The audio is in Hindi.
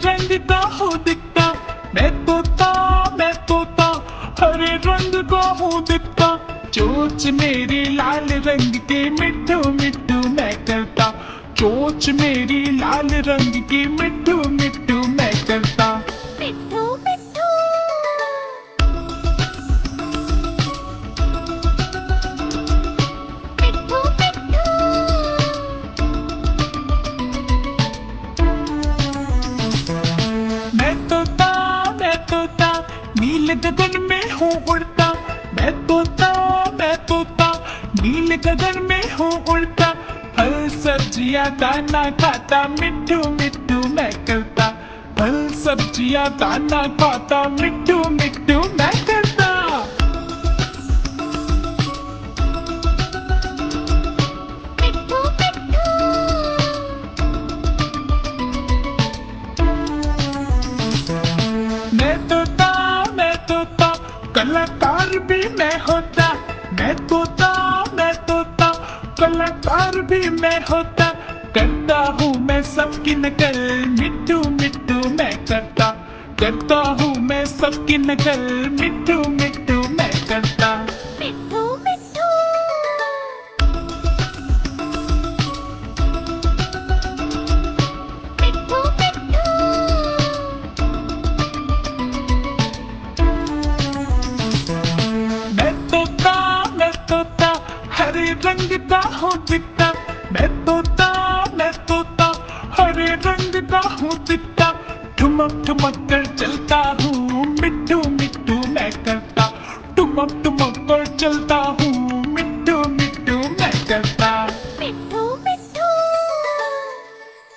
रंग का हूँ दिखता, मैं तोता मैं तोता, हरे रंग का हूँ दिखता। चोंच मेरी लाल रंग की मिट्ठू मिट्ठू मैं करता, चोंच मेरी लाल रंग की मिट्ठू मिट्ठू मैं करता। मिट्ठू मिट्ठू मिट्ठू मिट्ठू। मैं तोता नील गगन में हूँ उड़ता, मैं तोता नील गगन में हूँ उड़ता। फल सब्जियाँ दाना खाता, मिट्ठू मिट्ठू मैं करता, फल सब्जियाँ दाना खाता, मिट्ठू मिट्ठू मैं करता। मिट्ठू मिट्ठू मैं तोता कलाकार भी मैं होता, मैं तोता कलाकार भी मैं होता। करता हूँ मैं सबकी नकल, मिट्ठू मिट्ठू मैं करता हूँ मैं सबकी नकल, मिट्ठू मिट्ठू मैं करता। मिट्ठू मिट्ठू मिट्ठू मिट्ठू। मैं तोता हरे रंग का हूँ दिखता, मैं तोता हरे रंग का हूँ दिखता। ठुमक ठुमक कर चलता हूँ, मिट्ठू मिट्ठू मैं करता, ठुमक ठुमक कर चलता हूँ, मिट्ठू मिट्ठू मैं करता।